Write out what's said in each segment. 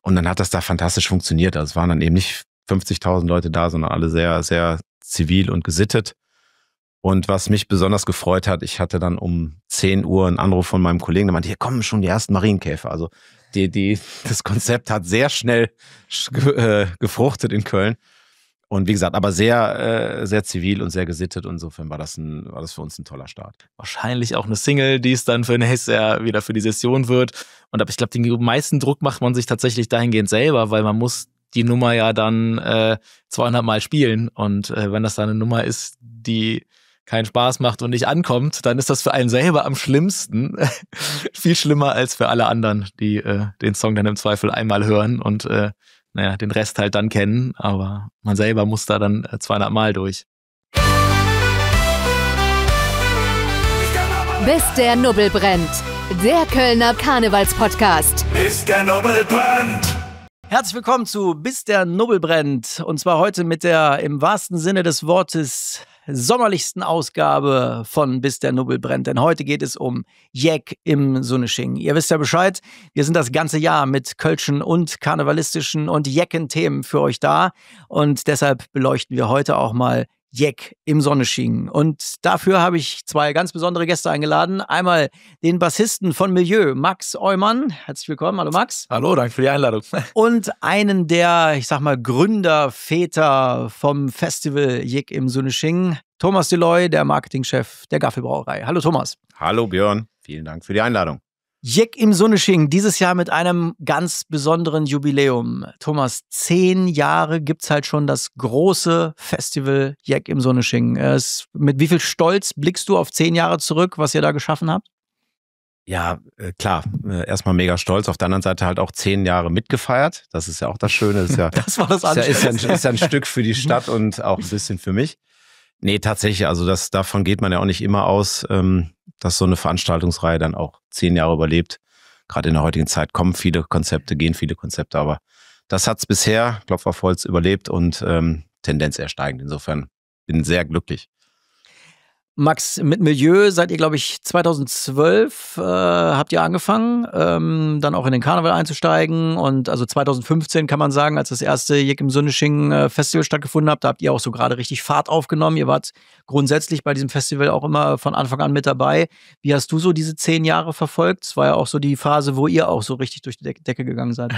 Und dann hat das da fantastisch funktioniert. Also es waren dann eben nicht 50.000 Leute da, sondern alle sehr, sehr zivil und gesittet. Und was mich besonders gefreut hat, ich hatte dann um 10 Uhr einen Anruf von meinem Kollegen, der meinte, hier kommen schon die ersten Marienkäfer. Also das Konzept hat sehr schnell gefruchtet in Köln. Und wie gesagt, aber sehr, sehr zivil und sehr gesittet. Und insofern war das für uns ein toller Start. Wahrscheinlich auch eine Single, die es dann für nächstes Jahr wieder für die Session wird. Aber ich glaube, den meisten Druck macht man sich tatsächlich dahingehend selber, weil man muss die Nummer ja dann 200 Mal spielen. Und wenn das dann eine Nummer ist, die keinen Spaß macht und nicht ankommt, dann ist das für einen selber am schlimmsten. Viel schlimmer als für alle anderen, die den Song dann im Zweifel einmal hören und den Rest halt dann kennen. Aber man selber muss da dann 200 Mal durch. Bis der Nubbel brennt. Der Kölner Karnevalspodcast. Bis der Nubbel brennt. Herzlich willkommen zu Bis der Nubbel brennt. Und zwar heute mit der im wahrsten Sinne des Wortes sommerlichsten Ausgabe von Bis der Nubbel brennt. Denn heute geht es um Jeck im Sunnesching. Ihr wisst ja Bescheid, wir sind das ganze Jahr mit kölschen und karnevalistischen und Jecken-Themen für euch da. Und deshalb beleuchten wir heute auch mal Jeck im Sunnesching. Und dafür habe ich zwei ganz besondere Gäste eingeladen. Einmal den Bassisten von Milieu, Max Eumann. Herzlich willkommen. Hallo Max. Hallo, danke für die Einladung. Und einen der, ich sag mal, Gründerväter vom Festival Jeck im Sunnesching, Thomas Deloy, der Marketingchef der Gaffelbrauerei. Hallo Thomas. Hallo Björn, vielen Dank für die Einladung. Jeck im Sunnesching, dieses Jahr mit einem ganz besonderen Jubiläum. Thomas, 10 Jahre gibt's halt schon das große Festival Jeck im Sunnesching. Mit wie viel Stolz blickst du auf 10 Jahre zurück, was ihr da geschaffen habt? Ja, klar, erstmal mega stolz. Auf der anderen Seite halt auch 10 Jahre mitgefeiert. Das ist ja auch das Schöne. Das ist ja, das war das Anstrengendste. Ist ja ein Stück für die Stadt und auch ein bisschen für mich. Nee, tatsächlich, also davon geht man ja auch nicht immer aus, dass so eine Veranstaltungsreihe dann auch 10 Jahre überlebt. Gerade in der heutigen Zeit kommen viele Konzepte, gehen viele Konzepte, aber das hat's bisher, Klopf auf Holz, überlebt und Tendenz eher steigend. Insofern bin sehr glücklich. Max, mit Milieu seid ihr, glaube ich, 2012 habt ihr angefangen, dann auch in den Karneval einzusteigen. Und also 2015 kann man sagen, als das erste Jeck im Sunnesching Festival stattgefunden hat, da habt ihr auch so gerade richtig Fahrt aufgenommen. Ihr wart grundsätzlich bei diesem Festival auch immer von Anfang an mit dabei. Wie hast du so diese 10 Jahre verfolgt? Es war ja auch so die Phase, wo ihr auch so richtig durch die Decke gegangen seid.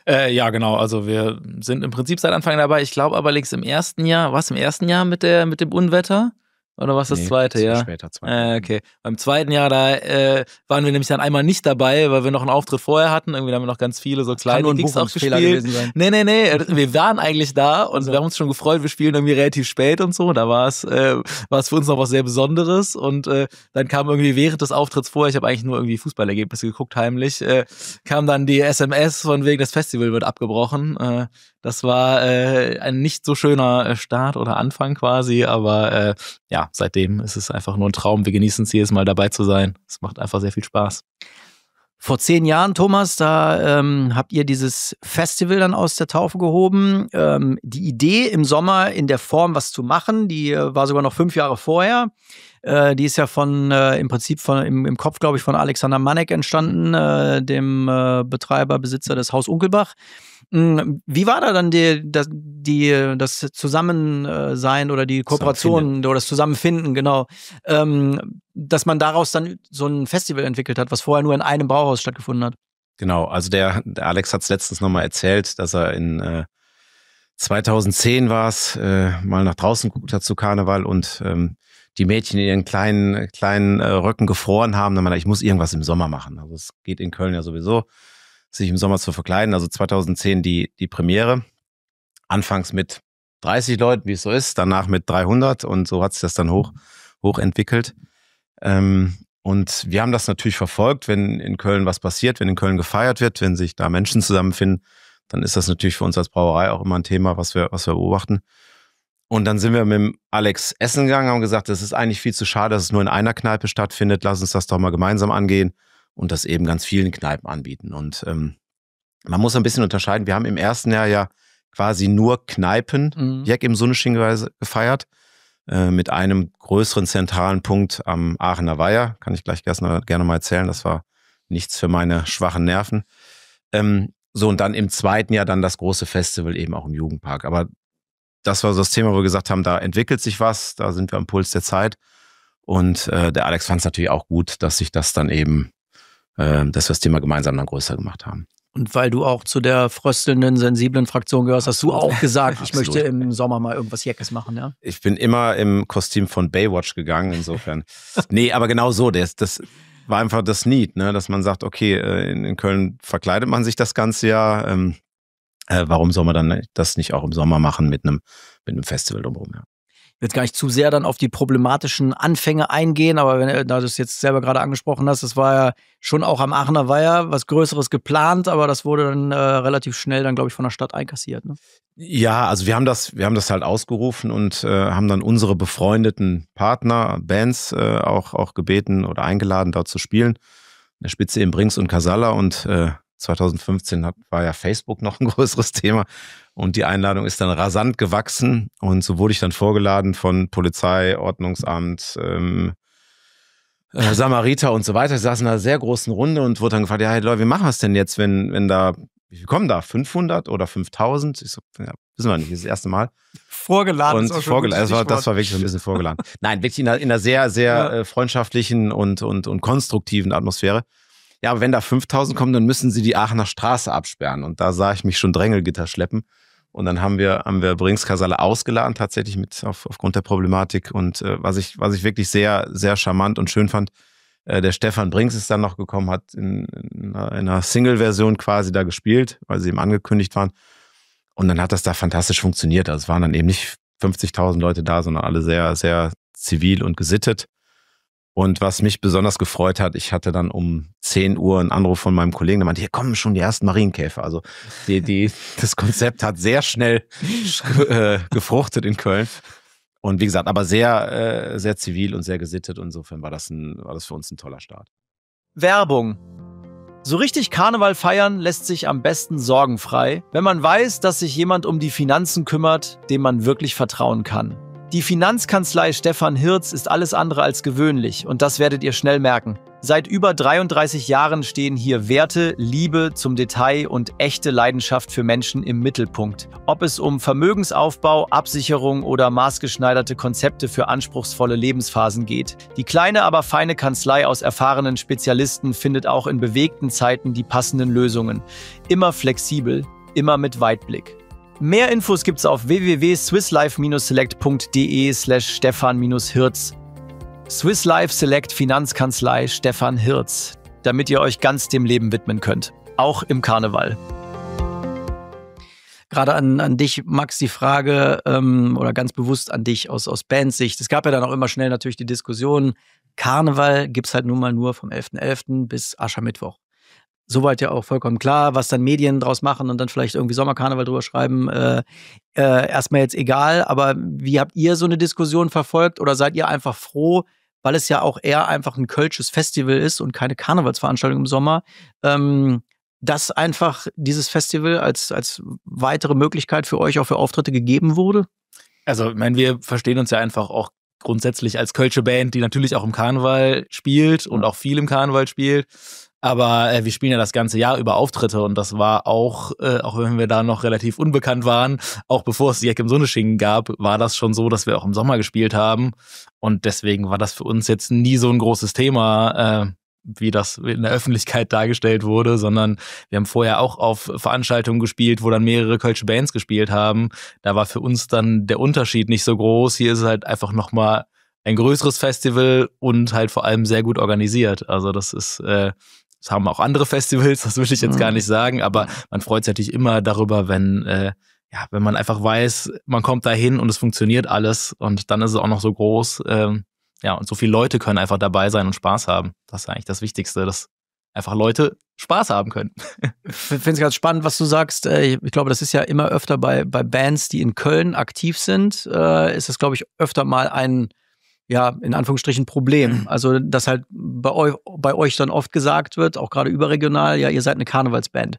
Ja, genau. Also wir sind im Prinzip seit Anfang dabei. Ich glaube aber, Alex, im ersten Jahr mit dem Unwetter? Oder was das zweite Jahr? Später, okay. Beim zweiten Jahr, da waren wir nämlich dann einmal nicht dabei, weil wir noch einen Auftritt vorher hatten. Irgendwie haben wir noch ganz viele so kleine Gigs auch gespielt. Nee. Wir waren eigentlich da und wir haben uns schon gefreut, wir spielen irgendwie relativ spät und so. Da war es für uns noch was sehr Besonderes. Und dann kam irgendwie während des Auftritts vorher, ich habe eigentlich nur irgendwie Fußballergebnisse geguckt, heimlich, kam dann die SMS von wegen, das Festival wird abgebrochen. Das war ein nicht so schöner Start oder Anfang quasi, aber ja, seitdem ist es einfach nur ein Traum. Wir genießen es jedes Mal dabei zu sein. Es macht einfach sehr viel Spaß. Vor 10 Jahren, Thomas, da habt ihr dieses Festival dann aus der Taufe gehoben. Die Idee im Sommer in der Form, was zu machen, die war sogar noch 5 Jahre vorher. Die ist ja im Prinzip im Kopf, glaube ich, von Alexander Manek entstanden, dem Betreiber, Besitzer des Haus Unkelbach. Wie war da dann das Zusammensein oder die Kooperation oder das Zusammenfinden, genau, dass man daraus dann so ein Festival entwickelt hat, was vorher nur in einem Brauhaus stattgefunden hat? Genau, also der Alex hat es letztens nochmal erzählt, dass er in 2010 war es, mal nach draußen geguckt hat zu Karneval und die Mädchen in ihren kleinen Röcken gefroren haben. Dann meinte er, ich muss irgendwas im Sommer machen. Also es geht in Köln ja sowieso, sich im Sommer zu verkleiden. Also 2010 die Premiere. Anfangs mit 30 Leuten, wie es so ist, danach mit 300 und so hat sich das dann hoch entwickelt. Und wir haben das natürlich verfolgt, wenn in Köln was passiert, wenn in Köln gefeiert wird, wenn sich da Menschen zusammenfinden, dann ist das natürlich für uns als Brauerei auch immer ein Thema, was wir beobachten. Und dann sind wir mit dem Alex essen gegangen, haben gesagt, das ist eigentlich viel zu schade, dass es nur in einer Kneipe stattfindet. Lass uns das doch mal gemeinsam angehen und das eben ganz vielen Kneipen anbieten. Und man muss ein bisschen unterscheiden. Wir haben im ersten Jahr ja quasi nur Kneipen Jeck im Sunnesching gefeiert, mit einem größeren zentralen Punkt am Aachener Weiher. Kann ich gleich gerne mal erzählen. Das war nichts für meine schwachen Nerven. So, und dann im zweiten Jahr dann das große Festival eben auch im Jugendpark. Aber das war so das Thema, wo wir gesagt haben, da entwickelt sich was, da sind wir am Puls der Zeit. Und der Alex fand es natürlich auch gut, dass sich das dann eben, dass wir das Thema gemeinsam dann größer gemacht haben. Und weil du auch zu der fröstelnden, sensiblen Fraktion gehörst, hast du auch gesagt, ich möchte im Sommer mal irgendwas Jeckes machen, ja? Ich bin immer im Kostüm von Baywatch gegangen, insofern. Nee, aber genau so, das war einfach das Need, ne, dass man sagt, okay, in Köln verkleidet man sich das ganze Jahr, warum soll man dann das nicht auch im Sommer machen mit einem Festival drumherum, ja. Ich will jetzt gar nicht zu sehr dann auf die problematischen Anfänge eingehen, aber da du es jetzt selber gerade angesprochen hast, das war ja schon auch am Aachener Weiher was Größeres geplant, aber das wurde dann relativ schnell dann, glaube ich, von der Stadt einkassiert, ne? Ja, also wir haben das halt ausgerufen und haben dann unsere befreundeten Partner, Bands auch gebeten oder eingeladen, dort zu spielen. In der Spitze eben Brings und Casalla und 2015 war ja Facebook noch ein größeres Thema und die Einladung ist dann rasant gewachsen und so wurde ich dann vorgeladen von Polizei, Ordnungsamt, Samariter und so weiter. Ich saß in einer sehr großen Runde und wurde dann gefragt, ja, hey Leute, wie machen wir es denn jetzt, wenn da, wie viel kommen da, 500 oder 5000? Ich so, ja, wissen wir nicht, das ist das erste Mal. Vorgeladen. Und vorgeladen, das war wirklich so ein bisschen vorgeladen. Nein, wirklich in einer sehr, sehr freundschaftlichen und konstruktiven Atmosphäre. Ja, aber wenn da 5000 kommen, dann müssen sie die Aachener Straße absperren. Und da sah ich mich schon Drängelgitter schleppen. Und dann haben wir Brings Casalla ausgeladen, tatsächlich aufgrund der Problematik. Und was ich wirklich sehr, sehr charmant und schön fand, der Stefan Brings ist dann noch gekommen, hat in einer Single-Version quasi da gespielt, weil sie eben angekündigt waren. Und dann hat das da fantastisch funktioniert. Also es waren dann eben nicht 50.000 Leute da, sondern alle sehr, sehr zivil und gesittet. Und was mich besonders gefreut hat, ich hatte dann um 10 Uhr einen Anruf von meinem Kollegen, der meinte, hier kommen schon die ersten Marienkäfer. Also das Konzept hat sehr schnell gefruchtet in Köln. Und wie gesagt, aber sehr, sehr zivil und sehr gesittet. Insofern war das für uns ein toller Start. Werbung. So richtig Karneval feiern lässt sich am besten sorgenfrei, wenn man weiß, dass sich jemand um die Finanzen kümmert, dem man wirklich vertrauen kann. Die Finanzkanzlei Stefan Hirz ist alles andere als gewöhnlich und das werdet ihr schnell merken. Seit über 33 Jahren stehen hier Werte, Liebe zum Detail und echte Leidenschaft für Menschen im Mittelpunkt. Ob es um Vermögensaufbau, Absicherung oder maßgeschneiderte Konzepte für anspruchsvolle Lebensphasen geht. Die kleine, aber feine Kanzlei aus erfahrenen Spezialisten findet auch in bewegten Zeiten die passenden Lösungen. Immer flexibel, immer mit Weitblick. Mehr Infos gibt's auf www.swisslife-select.de/Stefan-Hirz. Swiss Life Select Finanzkanzlei Stefan Hirz, damit ihr euch ganz dem Leben widmen könnt, auch im Karneval. Gerade an dich, Max, die Frage, oder ganz bewusst an dich aus Bandsicht. Es gab ja dann auch immer schnell natürlich die Diskussion, Karneval gibt's halt nun mal nur vom 11.11. bis Aschermittwoch. Soweit ja auch vollkommen klar, was dann Medien draus machen und dann vielleicht irgendwie Sommerkarneval drüber schreiben, erstmal jetzt egal. Aber wie habt ihr so eine Diskussion verfolgt oder seid ihr einfach froh, weil es ja auch eher einfach ein kölsches Festival ist und keine Karnevalsveranstaltung im Sommer, dass einfach dieses Festival als weitere Möglichkeit für euch auch für Auftritte gegeben wurde? Also, ich meine, wir verstehen uns ja einfach auch grundsätzlich als kölsche Band, die natürlich auch im Karneval spielt und auch viel im Karneval spielt. Aber wir spielen ja das ganze Jahr über Auftritte und das war auch wenn wir da noch relativ unbekannt waren, auch bevor es Jack im Sonneschingen gab, war das schon so, dass wir auch im Sommer gespielt haben. Und deswegen war das für uns jetzt nie so ein großes Thema, wie das in der Öffentlichkeit dargestellt wurde, sondern wir haben vorher auch auf Veranstaltungen gespielt, wo dann mehrere kölsche Bands gespielt haben. Da war für uns dann der Unterschied nicht so groß. Hier ist es halt einfach nochmal ein größeres Festival und halt vor allem sehr gut organisiert. Also das ist das haben auch andere Festivals, das will ich jetzt gar nicht sagen, aber man freut sich natürlich immer darüber, wenn man einfach weiß, man kommt da hin und es funktioniert alles und dann ist es auch noch so groß. Und so viele Leute können einfach dabei sein und Spaß haben. Das ist eigentlich das Wichtigste, dass einfach Leute Spaß haben können. Ich finde es ganz spannend, was du sagst. Ich glaube, das ist ja immer öfter bei Bands, die in Köln aktiv sind, ist das, glaube ich, öfter mal ein in Anführungsstrichen Problem. Also, dass halt bei euch dann oft gesagt wird, auch gerade überregional, ja, ihr seid eine Karnevalsband.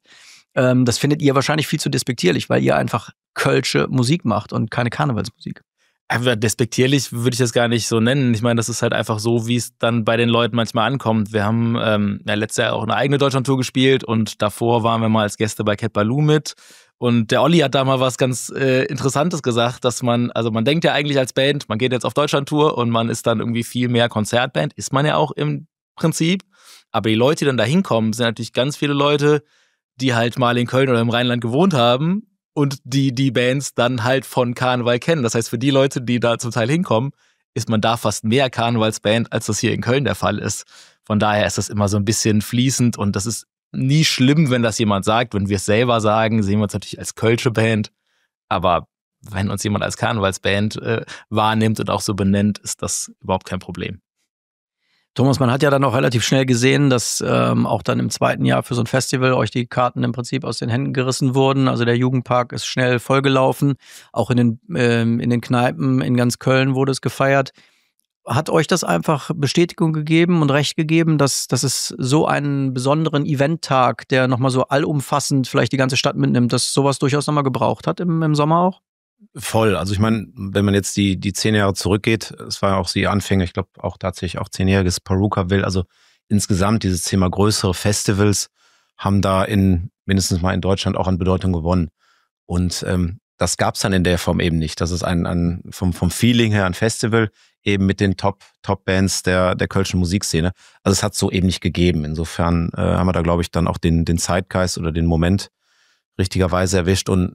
Das findet ihr wahrscheinlich viel zu despektierlich, weil ihr einfach kölsche Musik macht und keine Karnevalsmusik. Despektierlich würde ich das gar nicht so nennen. Ich meine, das ist halt einfach so, wie es dann bei den Leuten manchmal ankommt. Wir haben letztes Jahr auch eine eigene Deutschlandtour gespielt und davor waren wir mal als Gäste bei Cat Ballou mit. Und der Olli hat da mal was ganz Interessantes gesagt, dass man denkt ja eigentlich als Band, man geht jetzt auf Deutschlandtour und man ist dann irgendwie viel mehr Konzertband, ist man ja auch im Prinzip. Aber die Leute, die dann da hinkommen, sind natürlich ganz viele Leute, die halt mal in Köln oder im Rheinland gewohnt haben. Und die Bands dann halt von Karneval kennen. Das heißt, für die Leute, die da zum Teil hinkommen, ist man da fast mehr Karnevalsband, als das hier in Köln der Fall ist. Von daher ist das immer so ein bisschen fließend und das ist nie schlimm, wenn das jemand sagt. Wenn wir es selber sagen, sehen wir uns natürlich als kölsche Band. Aber wenn uns jemand als Karnevalsband wahrnimmt und auch so benennt, ist das überhaupt kein Problem. Thomas, man hat ja dann auch relativ schnell gesehen, dass auch dann im zweiten Jahr für so ein Festival euch die Karten im Prinzip aus den Händen gerissen wurden. Also der Jugendpark ist schnell vollgelaufen. Auch in den Kneipen in ganz Köln wurde es gefeiert. Hat euch das einfach Bestätigung gegeben und Recht gegeben, dass es so einen besonderen Eventtag, der nochmal so allumfassend vielleicht die ganze Stadt mitnimmt, dass sowas durchaus nochmal gebraucht hat im Sommer auch? Voll. Also ich meine, wenn man jetzt die 10 Jahre zurückgeht, es war auch die Anfänge, ich glaube auch tatsächlich auch 10-jähriges Perukaville, also insgesamt dieses Thema größere Festivals haben da mindestens mal in Deutschland auch an Bedeutung gewonnen. Und das gab es dann in der Form eben nicht. Das ist vom Feeling her ein Festival eben mit den Top-Bands der kölschen Musikszene. Also es hat so eben nicht gegeben. Insofern haben wir da, glaube ich, dann auch den Zeitgeist oder den Moment richtigerweise erwischt. Und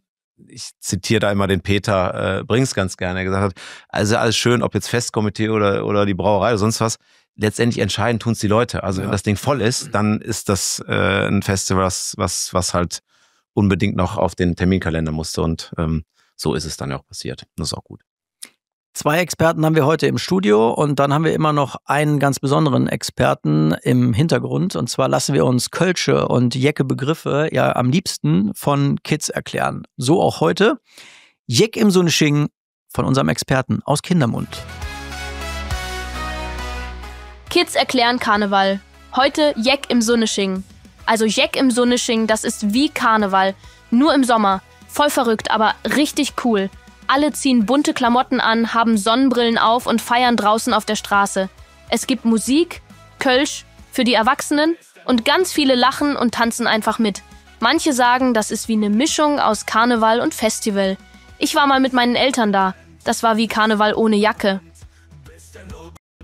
ich zitiere da immer den Peter Brings ganz gerne, der gesagt hat, also alles schön, ob jetzt Festkomitee oder die Brauerei oder sonst was, letztendlich entscheiden tun es die Leute. Also wenn das Ding voll ist, dann ist das ein Festival, was halt unbedingt noch auf den Terminkalender musste und so ist es dann auch passiert. Das ist auch gut. 2 Experten haben wir heute im Studio und dann haben wir immer noch einen ganz besonderen Experten im Hintergrund. Und zwar lassen wir uns kölsche und jecke Begriffe ja am liebsten von Kids erklären. So auch heute. Jeck im Sunnesching von unserem Experten aus Kindermund. Kids erklären Karneval. Heute Jeck im Sunnesching. Also Jeck im Sunnesching, das ist wie Karneval. Nur im Sommer. Voll verrückt, aber richtig cool. Alle ziehen bunte Klamotten an, haben Sonnenbrillen auf und feiern draußen auf der Straße. Es gibt Musik, Kölsch, für die Erwachsenen und ganz viele lachen und tanzen einfach mit. Manche sagen, das ist wie eine Mischung aus Karneval und Festival. Ich war mal mit meinen Eltern da. Das war wie Karneval ohne Jacke.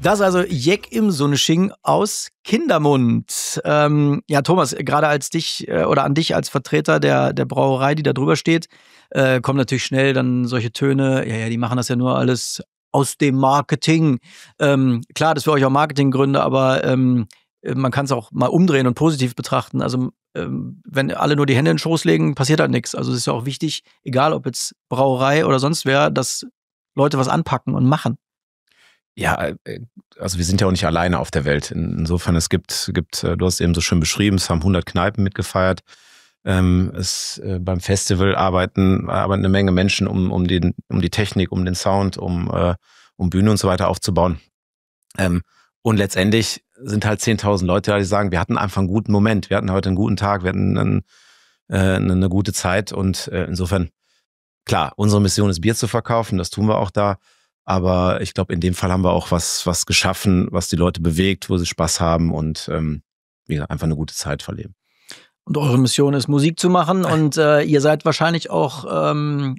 Das ist also Jeck im Sunnesching aus Kindermund. Ja, Thomas, gerade an dich als Vertreter der Brauerei, die da drüber steht, kommen natürlich schnell dann solche Töne. Ja, die machen das ja nur alles aus dem Marketing. Klar, das ist für euch auch Marketinggründe, aber man kann es auch mal umdrehen und positiv betrachten. Also wenn alle nur die Hände in den Schoß legen, passiert halt nichts. Also es ist ja auch wichtig, egal ob jetzt Brauerei oder sonst wer, dass Leute was anpacken und machen. Ja, also wir sind ja auch nicht alleine auf der Welt. Insofern, es gibt, du hast eben so schön beschrieben, es haben 100 Kneipen mitgefeiert. Beim Festival arbeiten eine Menge Menschen, um die Technik, um den Sound, um Bühne und so weiter aufzubauen. Und letztendlich sind halt 10.000 Leute da, die sagen, wir hatten einfach einen guten Moment, wir hatten heute einen guten Tag, wir hatten eine gute Zeit und insofern, klar, unsere Mission ist Bier zu verkaufen, das tun wir auch da. Aber ich glaube, in dem Fall haben wir auch was geschaffen, was die Leute bewegt, wo sie Spaß haben und wie gesagt, einfach eine gute Zeit verleben. Und eure Mission ist, Musik zu machen und ihr seid wahrscheinlich auch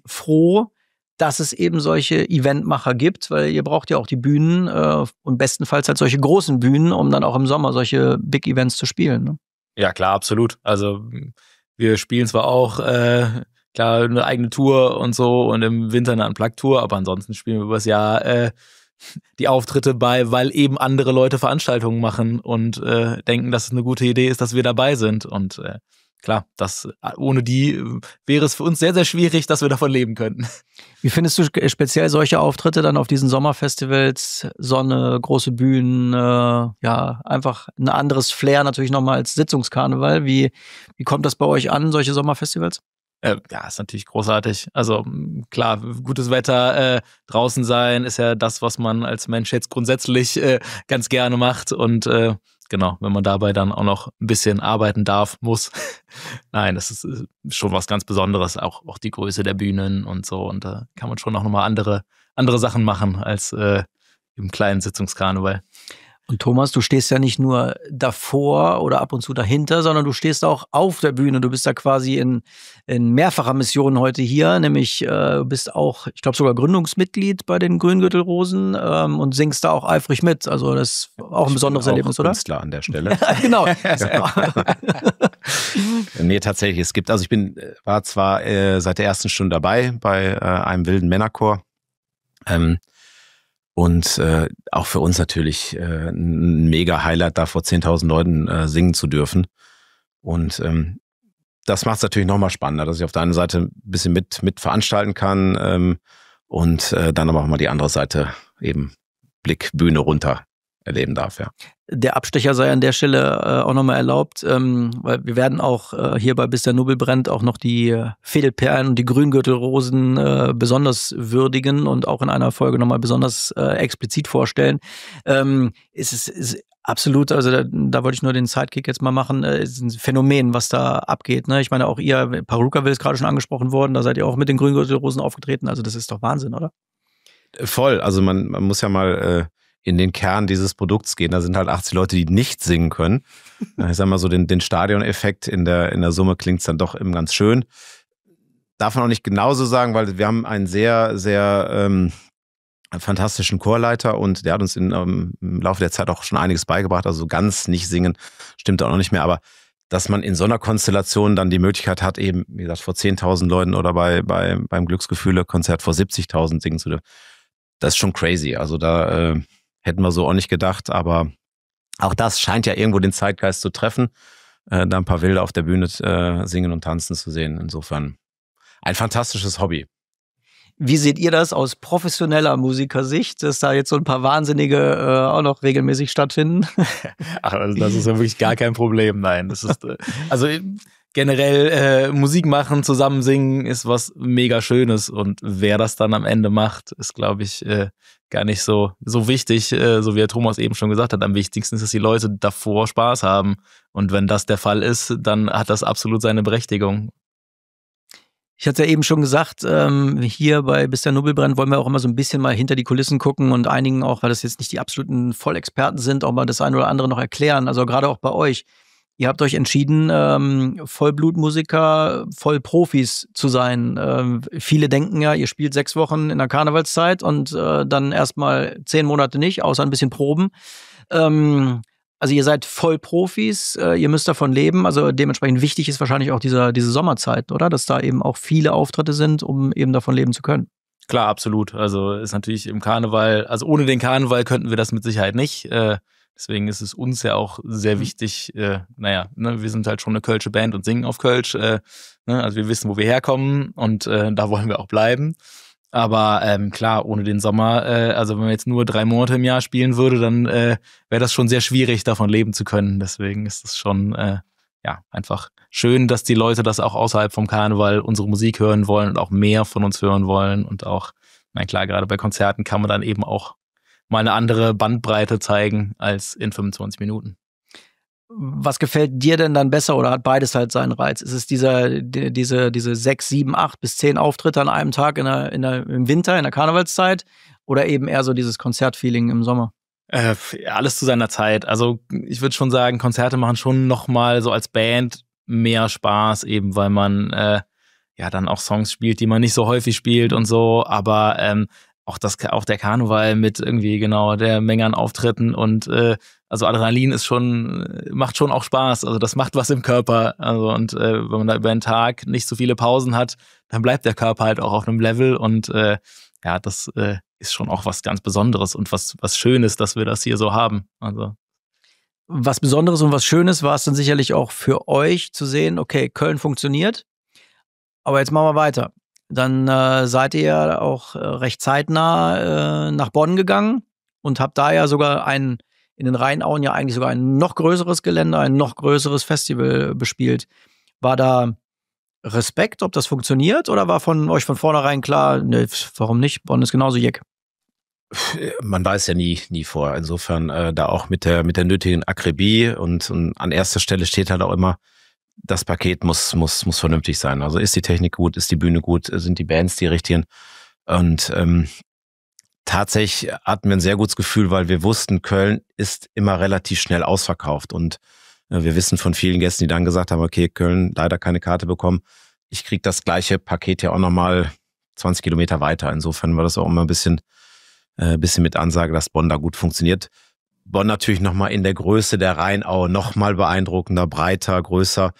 froh, dass es eben solche Eventmacher gibt, weil ihr braucht ja auch die Bühnen und bestenfalls halt solche großen Bühnen, um dann auch im Sommer solche Big Events zu spielen. Ne? Ja, klar, absolut. Also wir spielen zwar auch klar, eine eigene Tour und so und im Winter eine Unplugged-Tour, aber ansonsten spielen wir übers Jahr die Auftritte weil eben andere Leute Veranstaltungen machen und denken, dass es eine gute Idee ist, dass wir dabei sind. Und klar, ohne die wäre es für uns sehr, sehr schwierig, dass wir davon leben könnten. Wie findest du speziell solche Auftritte dann auf diesen Sommerfestivals? Sonne, große Bühnen, ja, einfach ein anderes Flair natürlich nochmal als Sitzungskarneval. Wie kommt das bei euch an, solche Sommerfestivals? Ja, ist natürlich großartig. Also klar, gutes Wetter, draußen sein ist ja das, was man als Mensch jetzt grundsätzlich ganz gerne macht. Und genau, wenn man dabei dann auch noch ein bisschen arbeiten muss. Nein, das ist schon was ganz Besonderes. Auch die Größe der Bühnen und so. Und da kann man schon auch nochmal andere andere Sachen machen als im kleinen Sitzungskarneval. Und Thomas, du stehst ja nicht nur davor oder ab und zu dahinter, sondern du stehst auch auf der Bühne. Du bist da quasi in mehrfacher Mission heute hier, nämlich bist auch, ich glaube sogar Gründungsmitglied bei den Grüngürtelrosen und singst da auch eifrig mit. Also das ist auch ein besonderes Erlebnis, oder? Künstler an der Stelle. Genau. Nee, tatsächlich. War zwar seit der ersten Stunde dabei bei einem wilden Männerchor. Und auch für uns natürlich ein mega Highlight, da vor 10.000 Leuten singen zu dürfen. Und das macht es natürlich nochmal spannender, dass ich auf der einen Seite ein bisschen mit veranstalten kann und dann aber auch mal die andere Seite eben Blick Bühne runter erleben darf, ja. Der Abstecher sei an der Stelle auch nochmal erlaubt, weil wir werden auch hier bei Bis der Nobel brennt auch noch die Fädelperlen und die Grüngürtelrosen besonders würdigen und auch in einer Folge nochmal besonders explizit vorstellen. Es ist absolut, also da wollte ich nur den Sidekick jetzt mal machen, es ist ein Phänomen, was da abgeht. Ne? Ich meine, auch ihr, Perukaville ist gerade schon angesprochen worden, da seid ihr auch mit den Grüngürtelrosen aufgetreten, also das ist doch Wahnsinn, oder? Voll, also man muss ja mal in den Kern dieses Produkts gehen. Da sind halt 80 Leute, die nicht singen können. Ich sag mal so, den Stadioneffekt in der Summe klingt es dann doch eben ganz schön. Darf man auch nicht genauso sagen, weil wir haben einen sehr, sehr fantastischen Chorleiter und der hat uns im Laufe der Zeit auch schon einiges beigebracht. Also ganz nicht singen stimmt auch noch nicht mehr, aber dass man in so einer Konstellation dann die Möglichkeit hat, eben, wie gesagt, vor 10.000 Leuten oder beim Glücksgefühle-Konzert vor 70.000 singen zu dürfen, das ist schon crazy. Also da hätten wir so auch nicht gedacht, aber auch das scheint ja irgendwo den Zeitgeist zu treffen, da ein paar Wilde auf der Bühne singen und tanzen zu sehen. Insofern ein fantastisches Hobby. Wie seht ihr das aus professioneller Musikersicht, dass da jetzt so ein paar Wahnsinnige auch noch regelmäßig stattfinden? Ach, also das ist ja wirklich gar kein Problem, nein. Das ist also generell Musik machen, zusammen singen ist was mega Schönes und wer das dann am Ende macht, ist, glaube ich, gar nicht so wichtig, so wie der Thomas eben schon gesagt hat. Am wichtigsten ist, dass die Leute davor Spaß haben und wenn das der Fall ist, dann hat das absolut seine Berechtigung. Ich hatte ja eben schon gesagt, hier bei Bis der Nobel brennt wollen wir auch immer so ein bisschen mal hinter die Kulissen gucken und einigen auch, weil das jetzt nicht die absoluten Vollexperten sind, auch mal das eine oder andere noch erklären. Also gerade auch bei euch. Ihr habt euch entschieden, Vollblutmusiker, Vollprofis zu sein. Viele denken ja, ihr spielt 6 Wochen in der Karnevalszeit und dann erstmal 10 Monate nicht, außer ein bisschen Proben. Also ihr seid Vollprofis, ihr müsst davon leben. Also dementsprechend wichtig ist wahrscheinlich auch diese Sommerzeit, oder? Dass da eben auch viele Auftritte sind, um eben davon leben zu können. Klar, absolut. Also ist natürlich im Karneval, also ohne den Karneval könnten wir das mit Sicherheit nicht. Deswegen ist es uns ja auch sehr wichtig, wir sind halt schon eine Kölsche Band und singen auf Kölsch. Also wir wissen, wo wir herkommen und da wollen wir auch bleiben. Aber klar, ohne den Sommer, also wenn man jetzt nur 3 Monate im Jahr spielen würde, dann wäre das schon sehr schwierig, davon leben zu können. Deswegen ist es schon einfach schön, dass die Leute das auch außerhalb vom Karneval unsere Musik hören wollen und auch mehr von uns hören wollen. Und auch, klar, gerade bei Konzerten kann man dann eben auch mal eine andere Bandbreite zeigen als in 25 Minuten. Was gefällt dir denn dann besser oder hat beides halt seinen Reiz? Ist es diese 6, 7, 8 bis 10 Auftritte an einem Tag im Winter, in der Karnevalszeit oder eben eher so dieses Konzertfeeling im Sommer? Alles zu seiner Zeit. Also ich würde schon sagen, Konzerte machen schon nochmal so als Band mehr Spaß, eben weil man dann auch Songs spielt, die man nicht so häufig spielt und so, aber auch der Karneval mit irgendwie genau der Menge an Auftritten und also Adrenalin macht schon auch Spaß, also das macht was im Körper, also und wenn man da über einen Tag nicht so viele Pausen hat, dann bleibt der Körper halt auch auf einem Level und das ist schon auch was ganz Besonderes und was Schönes, dass wir das hier so haben. Also was Besonderes und was Schönes war es dann sicherlich auch für euch zu sehen, okay, Köln funktioniert, aber jetzt machen wir weiter. Dann seid ihr ja auch recht zeitnah nach Bonn gegangen und habt da ja sogar in den Rheinauen ja eigentlich sogar ein noch größeres Gelände, ein noch größeres Festival bespielt. War da Respekt, ob das funktioniert oder war von euch von vornherein klar, ne, warum nicht? Bonn ist genauso Jeck. Man weiß ja nie vorher. Insofern da auch mit der nötigen Akribie und an erster Stelle steht halt auch immer, das Paket muss vernünftig sein. Also ist die Technik gut, ist die Bühne gut, sind die Bands die richtigen? Und tatsächlich hatten wir ein sehr gutes Gefühl, weil wir wussten, Köln ist immer relativ schnell ausverkauft. Und wir wissen von vielen Gästen, die dann gesagt haben, okay, Köln leider keine Karte bekommen. Ich kriege das gleiche Paket ja auch nochmal 20 Kilometer weiter. Insofern war das auch immer ein bisschen mit Ansage, dass Bonn da gut funktioniert. Bonn natürlich nochmal in der Größe der Rheinaue nochmal beeindruckender, breiter, größer.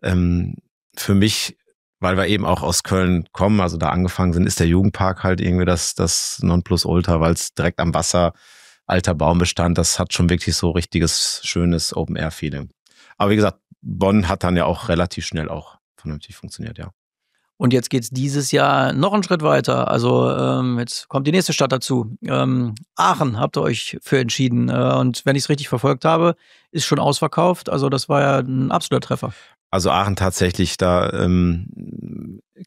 Für mich, weil wir eben auch aus Köln kommen, also da angefangen sind, ist der Jugendpark halt irgendwie das Nonplusultra, weil es direkt am Wasser, alter Baumbestand, das hat schon wirklich so richtiges, schönes Open-Air-Feeling. Aber wie gesagt, Bonn hat dann ja auch relativ schnell auch vernünftig funktioniert, ja. Und jetzt geht's dieses Jahr noch einen Schritt weiter. Also jetzt kommt die nächste Stadt dazu. Aachen habt ihr euch für entschieden. Und wenn ich es richtig verfolgt habe, ist schon ausverkauft. Also das war ja ein absoluter Treffer. Also Aachen tatsächlich, da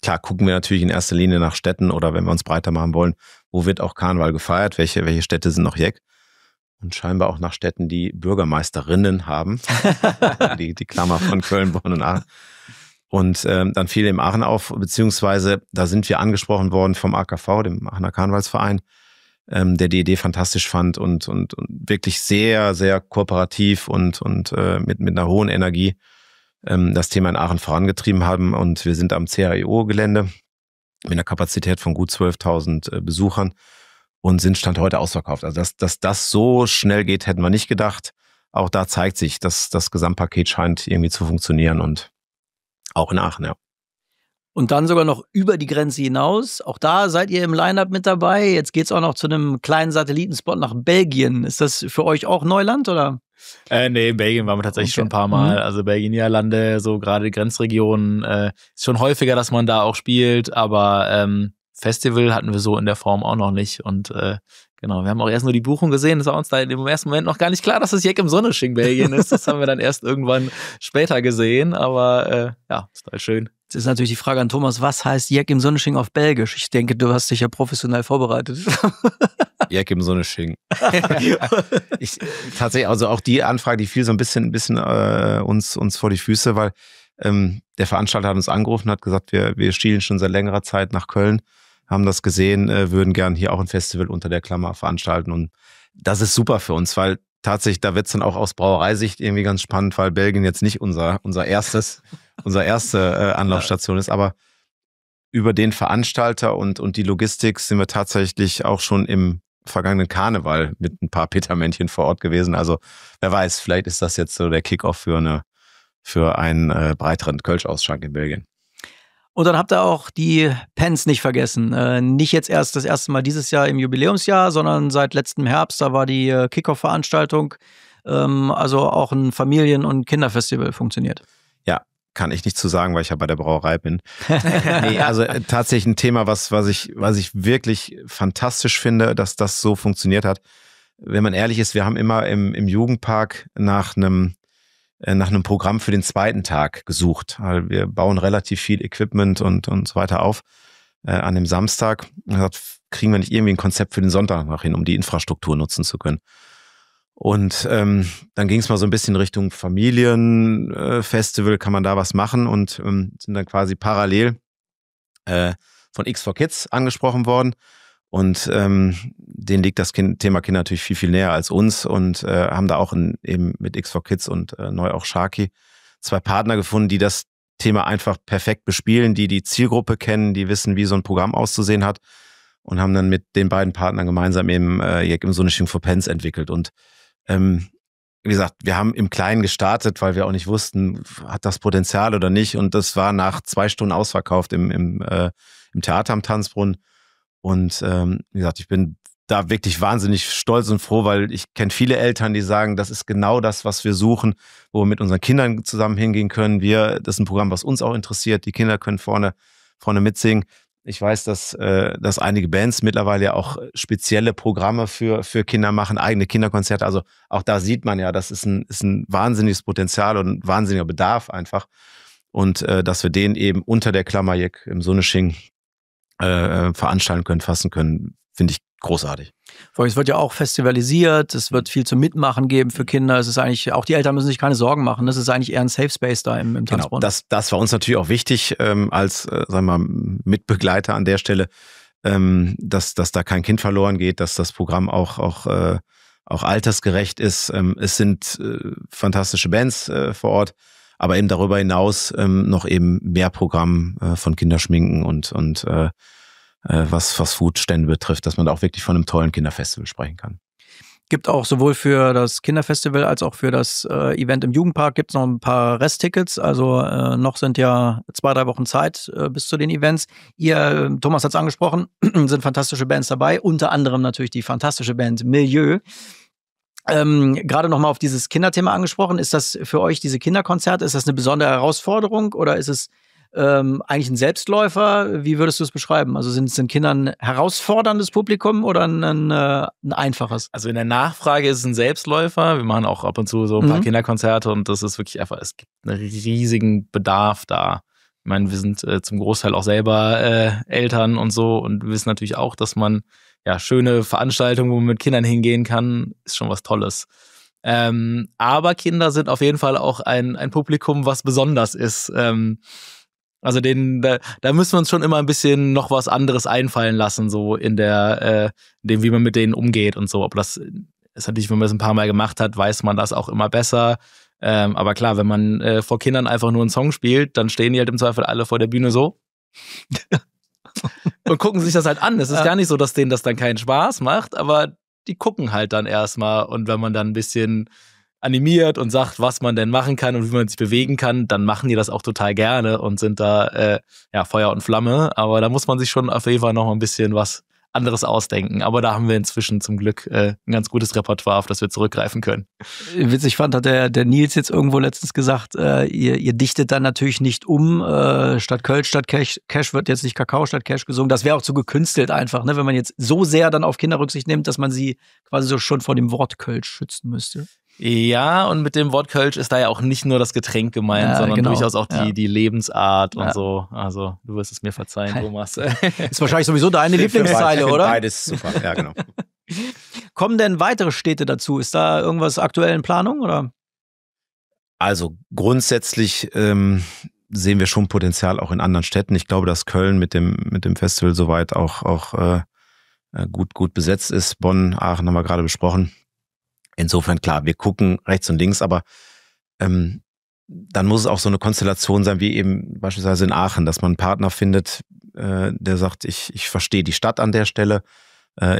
klar gucken wir natürlich in erster Linie nach Städten oder wenn wir uns breiter machen wollen, wo wird auch Karneval gefeiert, welche Städte sind noch Jeck? Und scheinbar auch nach Städten, die Bürgermeisterinnen haben. die Klammer von Köln, Bonn und Aachen. Und dann fiel im Aachen auf, beziehungsweise da sind wir angesprochen worden vom AKV, dem Aachener Karnevalsverein, der die Idee fantastisch fand und wirklich sehr, sehr kooperativ und mit einer hohen Energie das Thema in Aachen vorangetrieben haben. Und wir sind am CHIO-Gelände mit einer Kapazität von gut 12.000 Besuchern und sind Stand heute ausverkauft. Also dass das so schnell geht, hätten wir nicht gedacht. Auch da zeigt sich, dass das Gesamtpaket scheint irgendwie zu funktionieren und auch in Aachen, ja. Und dann sogar noch über die Grenze hinaus. Auch da seid ihr im Line-Up mit dabei. Jetzt geht's auch noch zu einem kleinen Satellitenspot nach Belgien. Ist das für euch auch Neuland, oder? Nee, in Belgien waren wir tatsächlich schon ein paar Mal. Also Belgien, Niederlande, so gerade die Grenzregionen. Ist schon häufiger, dass man da auch spielt. Aber Festival hatten wir so in der Form auch noch nicht. Und genau, wir haben auch erst nur die Buchung gesehen. Es war uns da im ersten Moment noch gar nicht klar, dass es Jeck im Sonnesching Belgien ist. Das haben wir dann erst irgendwann später gesehen. Aber ja, ist halt schön. Jetzt ist natürlich die Frage an Thomas, was heißt Jeck im Sonnesching auf Belgisch? Ich denke, du hast dich ja professionell vorbereitet. Jeck im Sonnesching. Tatsächlich, also auch die Anfrage, die fiel so ein bisschen uns vor die Füße, weil der Veranstalter hat uns angerufen und hat gesagt, wir schielen schon seit längerer Zeit nach Köln, haben das gesehen, würden gern hier auch ein Festival unter der Klammer veranstalten. Und das ist super für uns, weil tatsächlich, da wird es dann auch aus Brauereisicht irgendwie ganz spannend, weil Belgien jetzt nicht unsere erste Anlaufstation ist. Aber über den Veranstalter und die Logistik sind wir tatsächlich auch schon im vergangenen Karneval mit ein paar Petermännchen vor Ort gewesen. Also wer weiß, vielleicht ist das jetzt so der Kickoff für einen breiteren Kölsch-Ausschank in Belgien. Und dann habt ihr auch die Pens nicht vergessen. Nicht jetzt erst das erste Mal dieses Jahr im Jubiläumsjahr, sondern seit letztem Herbst, da war die Kickoff-Veranstaltung. Also auch ein Familien- und Kinderfestival funktioniert. Ja, kann ich nicht zu sagen, weil ich ja bei der Brauerei bin. Nee, also tatsächlich ein Thema, was ich wirklich fantastisch finde, dass das so funktioniert hat. Wenn man ehrlich ist, wir haben immer im Jugendpark nach einem Programm für den zweiten Tag gesucht. Also wir bauen relativ viel Equipment und so weiter auf an dem Samstag. Kriegen wir nicht irgendwie ein Konzept für den Sonntag noch hin, um die Infrastruktur nutzen zu können. Und dann ging es mal so ein bisschen Richtung Familienfestival, kann man da was machen und sind dann quasi parallel von X4Kids angesprochen worden. Und denen liegt das Thema Kinder natürlich viel, viel näher als uns und haben da auch eben mit X4Kids und neu auch Sharky 2 Partner gefunden, die das Thema einfach perfekt bespielen, die Zielgruppe kennen, die wissen, wie so ein Programm auszusehen hat und haben dann mit den beiden Partnern gemeinsam eben Jeck im Sonnesching for Pens entwickelt. Und wie gesagt, wir haben im Kleinen gestartet, weil wir auch nicht wussten, hat das Potenzial oder nicht. Und das war nach 2 Stunden ausverkauft im Theater am Tanzbrunnen. Und wie gesagt, ich bin da wirklich wahnsinnig stolz und froh, weil ich kenne viele Eltern, die sagen, das ist genau das, was wir suchen, wo wir mit unseren Kindern zusammen hingehen können. Das ist ein Programm, was uns auch interessiert. Die Kinder können vorne mitsingen. Ich weiß, dass einige Bands mittlerweile ja auch spezielle Programme für Kinder machen, eigene Kinderkonzerte. Also auch da sieht man ja, das ist ein wahnsinniges Potenzial und ein wahnsinniger Bedarf einfach. Und dass wir den eben unter der Klammer Jeck im Sonnesching veranstalten können, fassen können, finde ich großartig. Es wird ja auch festivalisiert, es wird viel zum Mitmachen geben für Kinder. Es ist eigentlich, auch die Eltern müssen sich keine Sorgen machen. Das ist eigentlich eher ein Safe Space da im Tanzbrunnen. Genau, das war uns natürlich auch wichtig als sagen wir mal, Mitbegleiter an der Stelle, dass da kein Kind verloren geht, dass das Programm auch altersgerecht ist. Es sind fantastische Bands vor Ort, aber eben darüber hinaus noch eben mehr Programm von Kinderschminken und was Food-Stände betrifft, dass man da auch wirklich von einem tollen Kinderfestival sprechen kann. Gibt auch sowohl für das Kinderfestival als auch für das Event im Jugendpark gibt's noch ein paar Resttickets. Also noch sind ja 2-3 Wochen Zeit bis zu den Events. Ihr, Thomas hat's angesprochen, sind fantastische Bands dabei. Unter anderem natürlich die fantastische Band Milieu. Gerade nochmal auf dieses Kinderthema angesprochen. Ist das für euch, diese Kinderkonzerte, ist das eine besondere Herausforderung oder ist es eigentlich ein Selbstläufer? Wie würdest du es beschreiben? Also sind Kinder ein herausforderndes Publikum oder ein einfaches? Also in der Nachfrage ist es ein Selbstläufer. Wir machen auch ab und zu so ein paar Kinderkonzerte und das ist wirklich einfach, es gibt einen riesigen Bedarf da. Ich meine, wir sind zum Großteil auch selber Eltern und so und wir wissen natürlich auch, dass man schöne Veranstaltungen, wo man mit Kindern hingehen kann, ist schon was Tolles. Aber Kinder sind auf jeden Fall auch ein Publikum, was besonders ist. Also da müssen wir uns schon immer ein bisschen noch was anderes einfallen lassen, so in dem, wie man mit denen umgeht und so. Ob das ist natürlich, wenn man das ein paar Mal gemacht hat, weiß man das auch immer besser. Aber klar, wenn man vor Kindern einfach nur einen Song spielt, dann stehen die halt im Zweifel alle vor der Bühne so und gucken sich das halt an. Es ist gar nicht so, dass denen das dann keinen Spaß macht, aber die gucken halt dann erstmal und wenn man dann ein bisschen animiert und sagt, was man denn machen kann und wie man sich bewegen kann, dann machen die das auch total gerne und sind da Feuer und Flamme. Aber da muss man sich schon auf jeden Fall noch ein bisschen was anderes ausdenken. Aber da haben wir inzwischen zum Glück ein ganz gutes Repertoire, auf das wir zurückgreifen können. Witzig fand, hat der Nils jetzt irgendwo letztens gesagt, ihr dichtet dann natürlich nicht um, statt Kölsch, statt Cash wird jetzt nicht Kakao statt Cash gesungen. Das wäre auch zu gekünstelt einfach, ne? Wenn man jetzt so sehr dann auf Kinder Rücksicht nimmt, dass man sie quasi so schon vor dem Wort Kölsch schützen müsste. Ja, und mit dem Wort Kölsch ist da ja auch nicht nur das Getränk gemeint, sondern durchaus auch die Lebensart und so. Also du wirst es mir verzeihen, Thomas. Ist wahrscheinlich sowieso deine Lieblingszeile, oder? Beides super, ja genau. Kommen denn weitere Städte dazu? Ist da irgendwas aktuell in Planung, oder? Also grundsätzlich sehen wir schon Potenzial auch in anderen Städten. Ich glaube, dass Köln mit dem Festival soweit auch gut besetzt ist. Bonn, Aachen haben wir gerade besprochen. Insofern, klar, wir gucken rechts und links, aber dann muss es auch so eine Konstellation sein, wie eben beispielsweise in Aachen, dass man einen Partner findet, der sagt, ich verstehe die Stadt an der Stelle,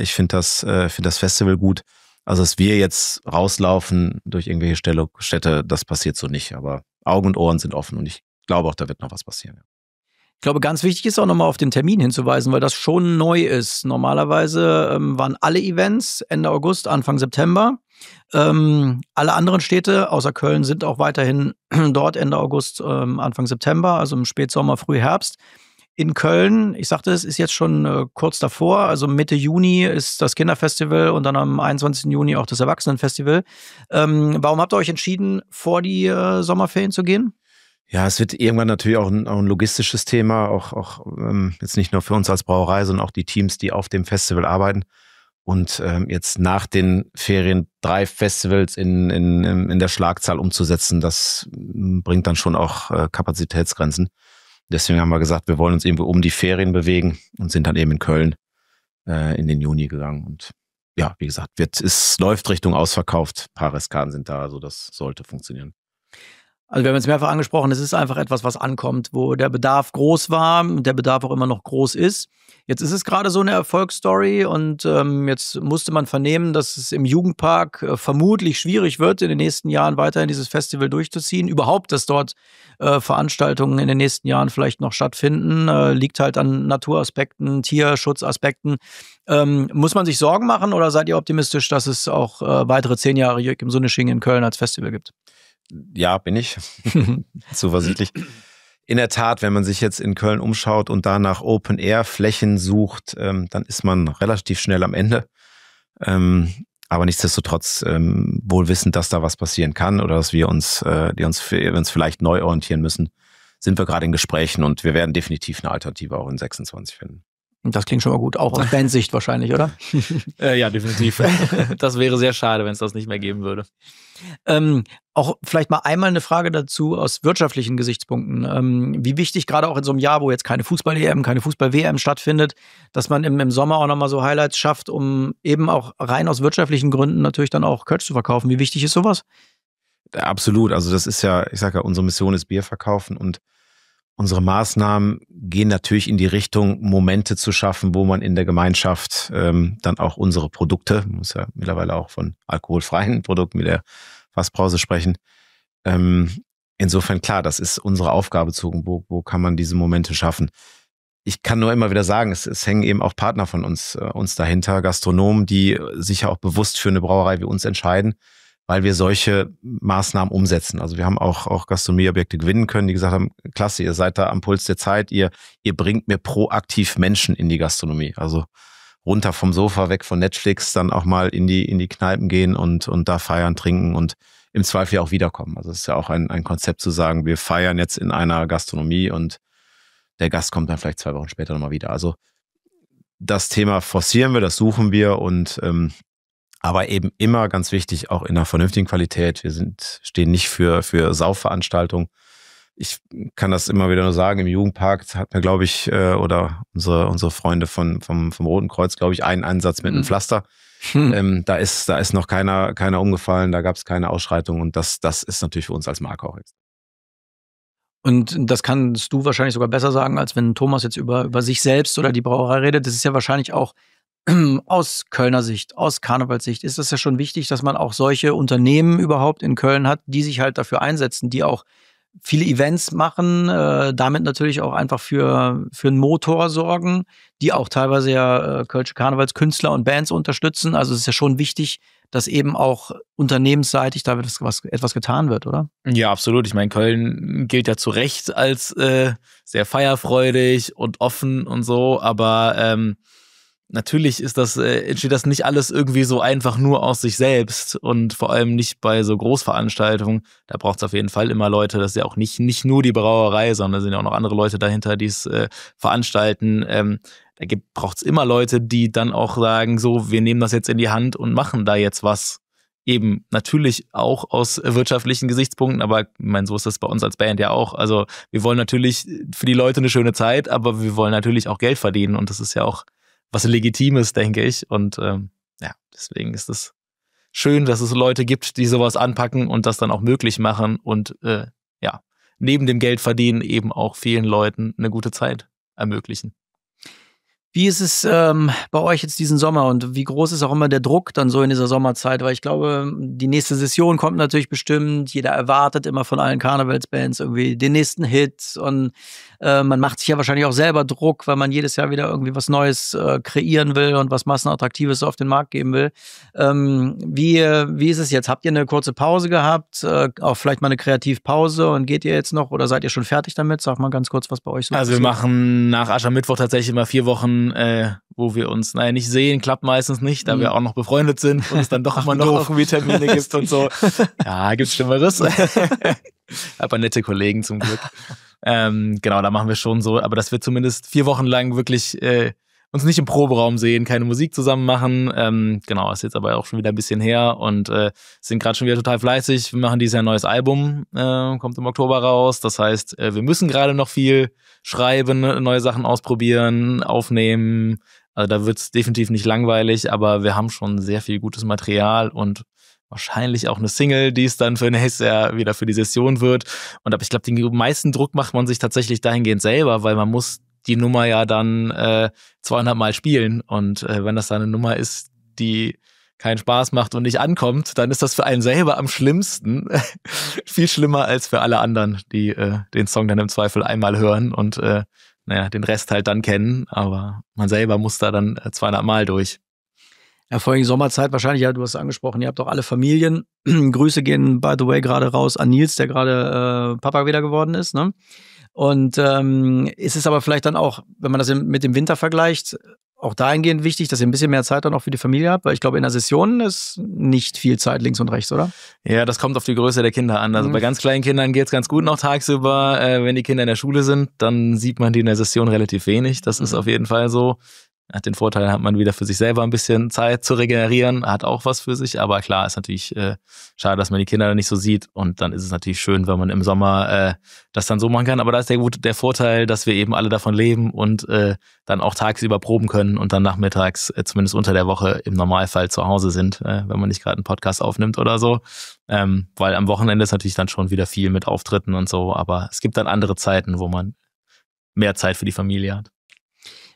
ich finde das Festival gut. Also, dass wir jetzt rauslaufen durch irgendwelche Städte, das passiert so nicht, aber Augen und Ohren sind offen und ich glaube auch, da wird noch was passieren. Ich glaube, ganz wichtig ist auch nochmal auf den Termin hinzuweisen, weil das schon neu ist. Normalerweise waren alle Events Ende August, Anfang September. Alle anderen Städte außer Köln sind auch weiterhin dort Ende August, Anfang September, also im Spätsommer, Frühherbst. In Köln, ich sagte, es ist jetzt schon kurz davor, also Mitte Juni ist das Kinderfestival und dann am 21. Juni auch das Erwachsenenfestival. Warum habt ihr euch entschieden, vor die Sommerferien zu gehen? Ja, es wird irgendwann natürlich auch ein logistisches Thema, auch jetzt nicht nur für uns als Brauerei, sondern auch die Teams, die auf dem Festival arbeiten. Und jetzt nach den Ferien 3 Festivals in der Schlagzahl umzusetzen, das bringt dann schon auch Kapazitätsgrenzen. Deswegen haben wir gesagt, wir wollen uns irgendwie um die Ferien bewegen und sind dann eben in Köln in den Juni gegangen. Und ja, wie gesagt, es läuft Richtung ausverkauft. Ein paar Restkarten sind da, also das sollte funktionieren. Also wir haben jetzt mehrfach angesprochen, es ist einfach etwas, was ankommt, wo der Bedarf groß war, der Bedarf auch immer noch groß ist. Jetzt ist es gerade so eine Erfolgsstory und jetzt musste man vernehmen, dass es im Jugendpark vermutlich schwierig wird, in den nächsten Jahren weiterhin dieses Festival durchzuziehen. Überhaupt, dass dort Veranstaltungen in den nächsten Jahren vielleicht noch stattfinden, liegt halt an Naturaspekten, Tierschutzaspekten. Muss man sich Sorgen machen oder seid ihr optimistisch, dass es auch weitere 10 Jahre Jörg im Sunnesching in Köln als Festival gibt? Ja, bin ich. Zuversichtlich. In der Tat, wenn man sich jetzt in Köln umschaut und da nach Open-Air-Flächen sucht, dann ist man relativ schnell am Ende. Aber nichtsdestotrotz, wohl wissend, dass da was passieren kann oder dass wir uns vielleicht neu orientieren müssen, sind wir gerade in Gesprächen und wir werden definitiv eine Alternative auch in 26 finden. Das klingt schon mal gut, auch aus Bandsicht wahrscheinlich, oder? Ja, definitiv. Das wäre sehr schade, wenn es das nicht mehr geben würde. Auch vielleicht mal einmal eine Frage dazu aus wirtschaftlichen Gesichtspunkten. Wie wichtig, gerade auch in so einem Jahr, wo jetzt keine Fußball-EM, keine Fußball-WM stattfindet, dass man im Sommer auch nochmal so Highlights schafft, um eben auch rein aus wirtschaftlichen Gründen natürlich dann auch Kölsch zu verkaufen. Wie wichtig ist sowas? Absolut. Also das ist ja, ich sage ja, unsere Mission ist Bier verkaufen und unsere Maßnahmen gehen natürlich in die Richtung, Momente zu schaffen, wo man in der Gemeinschaft dann auch unsere Produkte, man muss ja mittlerweile auch von alkoholfreien Produkten wie der Fassbrause sprechen. Insofern klar, das ist unsere Aufgabe zu gucken, wo kann man diese Momente schaffen. Ich kann nur immer wieder sagen, es hängen eben auch Partner von uns dahinter, Gastronomen, die sich ja auch bewusst für eine Brauerei wie uns entscheiden, weil wir solche Maßnahmen umsetzen. Also wir haben auch Gastronomieobjekte gewinnen können, die gesagt haben, klasse, ihr seid da am Puls der Zeit, ihr bringt mir proaktiv Menschen in die Gastronomie. Also runter vom Sofa, weg von Netflix, dann auch mal in die Kneipen gehen und da feiern, trinken und im Zweifel auch wiederkommen. Also es ist ja auch ein Konzept zu sagen, wir feiern jetzt in einer Gastronomie und der Gast kommt dann vielleicht 2 Wochen später nochmal wieder. Also das Thema forcieren wir, das suchen wir und aber eben immer ganz wichtig, auch in einer vernünftigen Qualität. Wir stehen nicht für Saufveranstaltungen. Ich kann das immer wieder nur sagen, im Jugendpark hat mir, glaube ich, oder unsere Freunde vom Roten Kreuz, glaube ich, einen Einsatz mit einem Pflaster. Da ist noch keiner umgefallen, da gab es keine Ausschreitung und das ist natürlich für uns als Marke auch jetzt. Und das kannst du wahrscheinlich sogar besser sagen, als wenn Thomas jetzt über sich selbst oder die Brauerei redet. Das ist ja wahrscheinlich auch aus Kölner Sicht, aus Karnevalssicht ist es ja schon wichtig, dass man auch solche Unternehmen überhaupt in Köln hat, die sich halt dafür einsetzen, die auch viele Events machen, damit natürlich auch einfach für einen Motor sorgen, die auch teilweise ja Kölsche Karnevalskünstler und Bands unterstützen. Also es ist ja schon wichtig, dass eben auch unternehmensseitig da etwas getan wird, oder? Ja, absolut. Ich meine, Köln gilt ja zu Recht als sehr feierfreudig und offen und so, aber natürlich entsteht das nicht alles irgendwie so einfach nur aus sich selbst und vor allem nicht bei so Großveranstaltungen. Da braucht es auf jeden Fall immer Leute, das ist ja auch nicht nur die Brauerei, sondern da sind ja auch noch andere Leute dahinter, die es veranstalten. Da braucht es immer Leute, die dann auch sagen, so, wir nehmen das jetzt in die Hand und machen da jetzt was. Eben natürlich auch aus wirtschaftlichen Gesichtspunkten, aber ich meine, so ist das bei uns als Band ja auch. Also wir wollen natürlich für die Leute eine schöne Zeit, aber wir wollen natürlich auch Geld verdienen und das ist ja auch was Legitimes, denke ich. Und ja, deswegen ist es schön, dass es Leute gibt, die sowas anpacken und das dann auch möglich machen und ja, neben dem Geld verdienen eben auch vielen Leuten eine gute Zeit ermöglichen. Wie ist es bei euch jetzt diesen Sommer und wie groß ist auch immer der Druck dann so in dieser Sommerzeit? Weil ich glaube, die nächste Session kommt natürlich bestimmt. Jeder erwartet immer von allen Karnevalsbands irgendwie den nächsten Hit und man macht sich ja wahrscheinlich auch selber Druck, weil man jedes Jahr wieder irgendwie was Neues kreieren will und was Massenattraktives auf den Markt geben will. Wie ist es jetzt? Habt ihr eine kurze Pause gehabt? Auch vielleicht mal eine Kreativpause und geht ihr jetzt noch oder seid ihr schon fertig damit? Sag mal ganz kurz, was bei euch so ist. Also wir machen nach Aschermittwoch tatsächlich immer 4 Wochen, wo wir uns, nicht sehen, klappt meistens nicht, da wir auch noch befreundet sind und es dann doch immer noch irgendwie Termine gibt und so. Ja, gibt's Schlimmeres. Aber nette Kollegen zum Glück. Genau, da machen wir schon so, aber dass wir zumindest 4 Wochen lang wirklich uns nicht im Proberaum sehen, keine Musik zusammen machen. Genau, ist jetzt aber auch schon wieder ein bisschen her und sind gerade schon wieder total fleißig. Wir machen dieses Jahr ein neues Album, kommt im Oktober raus. Das heißt, wir müssen gerade noch viel schreiben, neue Sachen ausprobieren, aufnehmen. Also da wird es definitiv nicht langweilig, aber wir haben schon sehr viel gutes Material und wahrscheinlich auch eine Single, die es dann für nächstes Jahr wieder für die Session wird. Und aber ich glaube, den meisten Druck macht man sich tatsächlich dahingehend selber, weil man muss die Nummer ja dann 200 Mal spielen. Und wenn das dann eine Nummer ist, die keinen Spaß macht und nicht ankommt, dann ist das für einen selber am schlimmsten. Viel schlimmer als für alle anderen, die den Song dann im Zweifel einmal hören und den Rest halt dann kennen. Aber man selber muss da dann 200 Mal durch. Ja, vor allem Sommerzeit wahrscheinlich, ja, du hast es angesprochen, ihr habt doch alle Familien. Grüße gehen, by the way, gerade raus an Nils, der gerade Papa wieder geworden ist, ne? Und ist es aber vielleicht dann auch, wenn man das mit dem Winter vergleicht, auch dahingehend wichtig, dass ihr ein bisschen mehr Zeit dann auch für die Familie habt? Weil ich glaube, in der Session ist nicht viel Zeit links und rechts, oder? Ja, das kommt auf die Größe der Kinder an. Also bei ganz kleinen Kindern geht's ganz gut noch tagsüber. Wenn die Kinder in der Schule sind, dann sieht man die in der Session relativ wenig. Das ist auf jeden Fall so. Hat den Vorteil, hat man wieder für sich selber ein bisschen Zeit zu regenerieren, hat auch was für sich, aber klar, ist natürlich schade, dass man die Kinder dann nicht so sieht und dann ist es natürlich schön, wenn man im Sommer das dann so machen kann, aber da ist der Vorteil, dass wir eben alle davon leben und dann auch tagsüber proben können und dann nachmittags, zumindest unter der Woche, im Normalfall zu Hause sind, wenn man nicht gerade einen Podcast aufnimmt oder so, weil am Wochenende ist natürlich dann schon wieder viel mit Auftritten und so, aber es gibt dann andere Zeiten, wo man mehr Zeit für die Familie hat.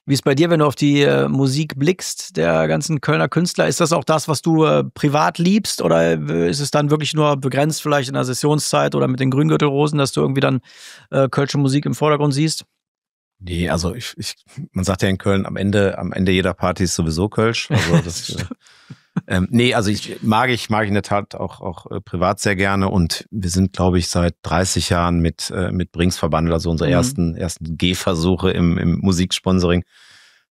Wie ist bei dir, wenn du auf die Musik blickst, der ganzen Kölner Künstler? Ist das auch das, was du privat liebst? Oder ist es dann wirklich nur begrenzt vielleicht in der Sessionszeit oder mit den Grüngürtelrosen, dass du irgendwie dann kölsche Musik im Vordergrund siehst? Nee, also man sagt ja in Köln, am Ende jeder Party ist sowieso Kölsch. Also das, nee, also ich mag in der Tat auch privat sehr gerne und wir sind, glaube ich, seit 30 Jahren mit Brings verbandelt, also unsere ersten Gehversuche im Musiksponsoring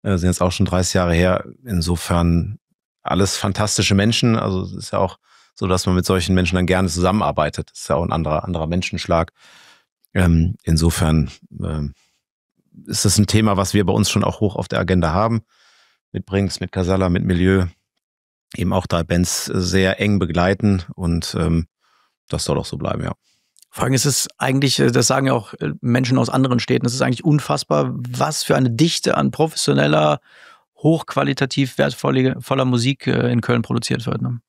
sind jetzt auch schon 30 Jahre her. Insofern alles fantastische Menschen, also es ist ja auch so, dass man mit solchen Menschen dann gerne zusammenarbeitet. Das ist ja auch ein anderer Menschenschlag. Insofern ist das ein Thema, was wir bei uns schon auch hoch auf der Agenda haben. Mit Brings, mit Casalla, mit Milieu. Eben auch 3 Bands sehr eng begleiten und das soll auch so bleiben, ja. Vor allem ist es eigentlich, das sagen ja auch Menschen aus anderen Städten, es ist eigentlich unfassbar, was für eine Dichte an professioneller, hochqualitativ wertvoller Musik in Köln produziert wird. Ne?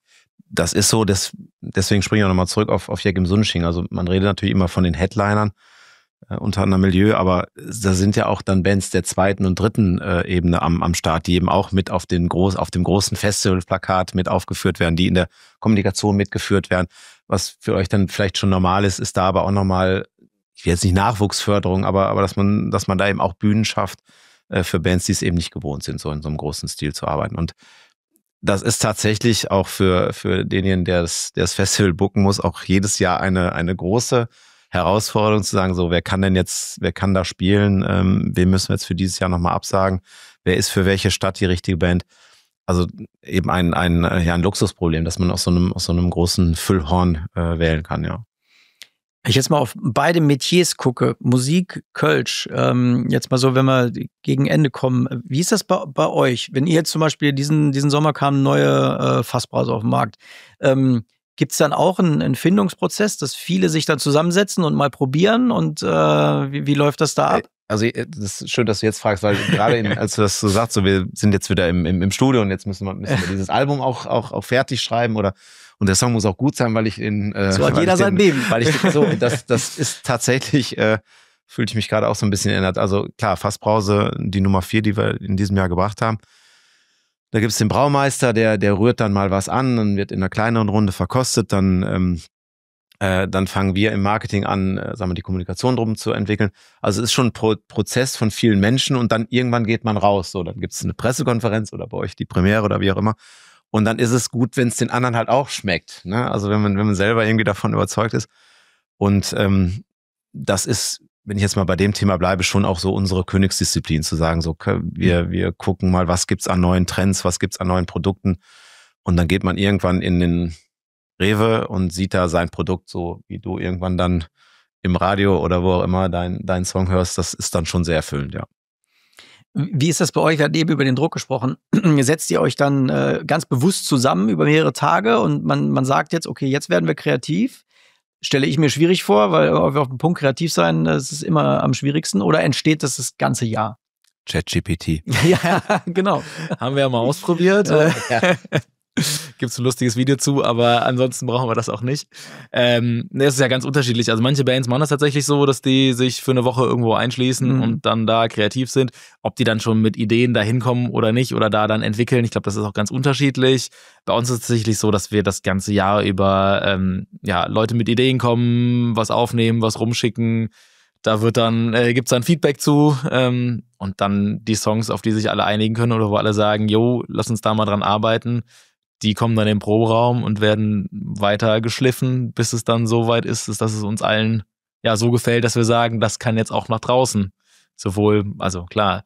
Das ist so, deswegen springe ich auch nochmal zurück auf Jack im Sonnenschein. Also man redet natürlich immer von den Headlinern, unter anderem Milieu, aber da sind ja auch dann Bands der 2. und 3. Ebene am Start, die eben auch mit auf dem großen Festivalplakat mit aufgeführt werden, die in der Kommunikation mitgeführt werden. Was für euch dann vielleicht schon normal ist da aber auch nochmal, ich will jetzt nicht Nachwuchsförderung, aber dass man da eben auch Bühnen schafft für Bands, die es eben nicht gewohnt sind, so in so einem großen Stil zu arbeiten. Und das ist tatsächlich auch für denjenigen, der das Festival booken muss, auch jedes Jahr eine große Herausforderung zu sagen, so, wer kann da spielen, wen müssen wir jetzt für dieses Jahr nochmal absagen, wer ist für welche Stadt die richtige Band. Also eben ein Luxusproblem, dass man aus so einem großen Füllhorn wählen kann, ja. Ich jetzt mal auf beide Metiers gucke, Musik, Kölsch, jetzt mal so, wenn wir gegen Ende kommen, wie ist das bei euch? Wenn ihr jetzt zum Beispiel diesen Sommer kamen neue Fassbrause auf den Markt, gibt es dann auch einen Findungsprozess, dass viele sich dann zusammensetzen und mal probieren und wie läuft das da ab? Also das ist schön, dass du jetzt fragst, weil gerade als du das so sagst, so wir sind jetzt wieder im Studio und jetzt müssen wir dieses Album auch fertig schreiben und der Song muss auch gut sein, weil ich so hat jeder sein Leben. Weil ich so, das ist tatsächlich, fühlte ich mich gerade auch so ein bisschen erinnert. Also klar, Fassbrause, die Nummer 4, die wir in diesem Jahr gebracht haben. Da gibt's den Braumeister, der rührt dann mal was an, dann wird in einer kleineren Runde verkostet, dann fangen wir im Marketing an, sagen wir, die Kommunikation drum zu entwickeln. Also es ist schon ein Prozess von vielen Menschen und dann irgendwann geht man raus. So, dann gibt's eine Pressekonferenz oder bei euch die Premiere oder wie auch immer. Und dann ist es gut, wenn es den anderen halt auch schmeckt. Ne? Also wenn man selber irgendwie davon überzeugt ist. Und das ist, wenn ich jetzt mal bei dem Thema bleibe, schon auch so unsere Königsdisziplin, zu sagen, so wir gucken mal, was gibt's an neuen Trends, was gibt's an neuen Produkten. Und dann geht man irgendwann in den Rewe und sieht da sein Produkt, so wie du irgendwann dann im Radio oder wo auch immer deinen Song hörst. Das ist dann schon sehr erfüllend, ja. Wie ist das bei euch? Wir hatten eben über den Druck gesprochen. Setzt ihr euch dann ganz bewusst zusammen über mehrere Tage und man sagt jetzt, okay, jetzt werden wir kreativ? Stelle ich mir schwierig vor, weil auf dem Punkt kreativ sein, das ist immer am schwierigsten. Oder entsteht das ganze Jahr? ChatGPT. Ja, genau. Haben wir ja mal ausprobiert. Ja. Gibt es ein lustiges Video zu, aber ansonsten brauchen wir das auch nicht. Es ist ja ganz unterschiedlich. Also manche Bands machen das tatsächlich so, dass die sich für eine Woche irgendwo einschließen und dann da kreativ sind. Ob die dann schon mit Ideen da hinkommen oder nicht oder da dann entwickeln, ich glaube, das ist auch ganz unterschiedlich. Bei uns ist es tatsächlich so, dass wir das ganze Jahr über Leute mit Ideen kommen, was aufnehmen, was rumschicken. Da wird dann, gibt's dann Feedback zu und dann die Songs, auf die sich alle einigen können oder wo alle sagen, jo, lass uns da mal dran arbeiten. Die kommen dann in den Proberaum und werden weiter geschliffen, bis es dann so weit ist, dass es uns allen ja so gefällt, dass wir sagen, das kann jetzt auch nach draußen. Sowohl, also klar,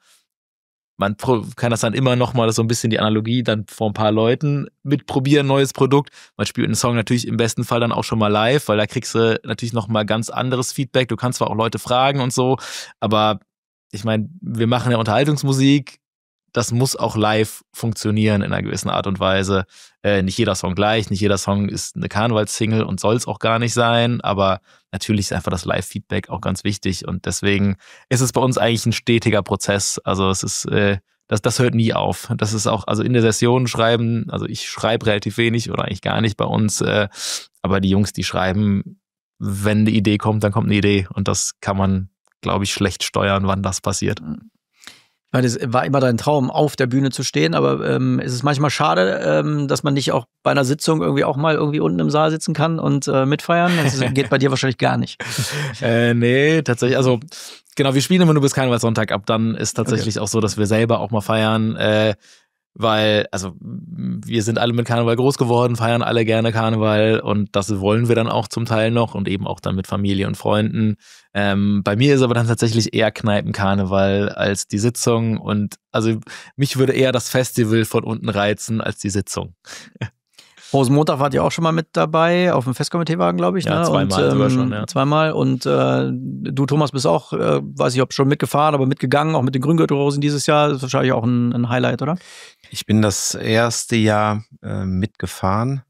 man kann das dann immer noch mal so ein bisschen die Analogie dann vor ein paar Leuten mitprobieren, neues Produkt. Man spielt einen Song natürlich im besten Fall dann auch schon mal live, weil da kriegst du natürlich noch mal ganz anderes Feedback. Du kannst zwar auch Leute fragen und so, aber ich meine, wir machen ja Unterhaltungsmusik. Das muss auch live funktionieren in einer gewissen Art und Weise. Nicht jeder Song gleich, nicht jeder Song ist eine Karnevalssingle und soll es auch gar nicht sein, aber natürlich ist einfach das Live-Feedback auch ganz wichtig und deswegen ist es bei uns eigentlich ein stetiger Prozess. Also es ist, das hört nie auf. Das ist auch, also in der Session schreiben, also ich schreibe relativ wenig oder eigentlich gar nicht bei uns, aber die Jungs, die schreiben, wenn eine Idee kommt, dann kommt eine Idee und das kann man, glaube ich, schlecht steuern, wann das passiert. Ich meine, es war immer dein Traum, auf der Bühne zu stehen, aber ist es manchmal schade, dass man nicht auch bei einer Sitzung irgendwie auch mal irgendwie unten im Saal sitzen kann und mitfeiern? Das geht bei dir wahrscheinlich gar nicht. Nee, tatsächlich, also genau, wir spielen immer nur bis Karnevalssonntag ab, dann ist tatsächlich auch so, dass wir selber auch mal feiern, weil, also wir sind alle mit Karneval groß geworden, feiern alle gerne Karneval und das wollen wir dann auch zum Teil noch und eben auch dann mit Familie und Freunden. Bei mir ist aber dann tatsächlich eher Kneipenkarneval als die Sitzung und also mich würde eher das Festival von unten reizen als die Sitzung. Rosenmontag wart ihr auch schon mal mit dabei, auf dem Festkomiteewagen, glaube ich. Ja, ne? zweimal sogar schon, ja. Zweimal und du, Thomas, bist auch, weiß ich, ob schon mitgefahren, aber mitgegangen, auch mit den Grüngürtelrosen dieses Jahr. Das ist wahrscheinlich auch ein Highlight, oder? Ich bin das erste Jahr mitgefahren.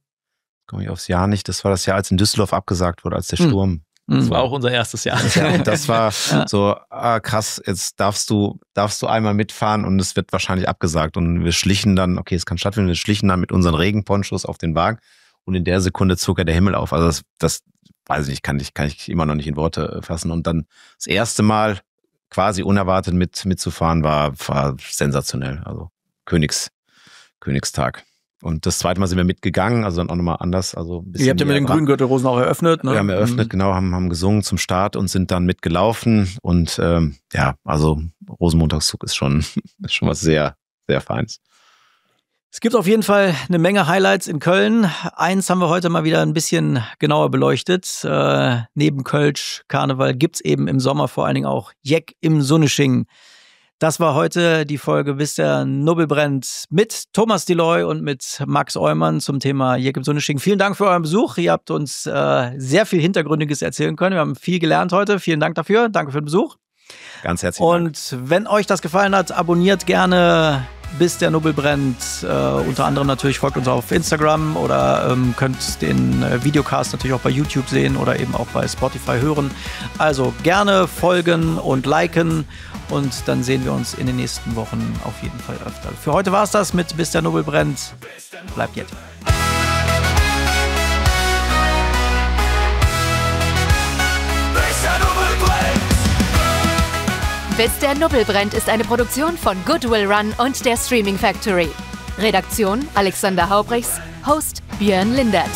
Komme ich aufs Jahr nicht. Das war das Jahr, als in Düsseldorf abgesagt wurde, als der Sturm. Das war auch unser erstes Jahr. Ja, das war so, krass, jetzt darfst du einmal mitfahren und es wird wahrscheinlich abgesagt. Und wir schlichen dann, okay, es kann stattfinden, wir schlichen dann mit unseren Regenponchos auf den Wagen und in der Sekunde zog ja der Himmel auf. Also das weiß ich nicht, kann ich immer noch nicht in Worte fassen. Und dann das erste Mal quasi unerwartet mitzufahren war sensationell. Also Königstag. Und das zweite Mal sind wir mitgegangen, also dann auch nochmal anders. Also ein bisschen. Ihr habt ja mit den Grüngürtelrosen auch eröffnet, ne? Wir haben eröffnet, genau, haben gesungen zum Start und sind dann mitgelaufen. Und also Rosenmontagszug ist schon was sehr, sehr Feines. Es gibt auf jeden Fall eine Menge Highlights in Köln. Eins haben wir heute mal wieder ein bisschen genauer beleuchtet. Neben Kölsch Karneval gibt's eben im Sommer vor allen Dingen auch Jeck im Sunnesching. Das war heute die Folge Bis der Nubbel brennt mit Thomas Deloy und mit Max Eumann zum Thema Jeck im Sunnesching. Vielen Dank für euren Besuch. Ihr habt uns sehr viel Hintergründiges erzählen können. Wir haben viel gelernt heute. Vielen Dank dafür. Danke für den Besuch. Ganz herzlichen Dank. Und wenn euch das gefallen hat, abonniert gerne Bis der Nubbel brennt. Unter anderem natürlich folgt uns auf Instagram oder könnt den Videocast natürlich auch bei YouTube sehen oder eben auch bei Spotify hören. Also gerne folgen und liken und dann sehen wir uns in den nächsten Wochen auf jeden Fall öfter. Für heute war es das mit Bis der Nubbel brennt. Bleibt jetzt. Bis der Nubbel brennt ist eine Produktion von Goodwill Run und der Streaming Factory. Redaktion Alexander Haubrichs, Host Björn Lindert.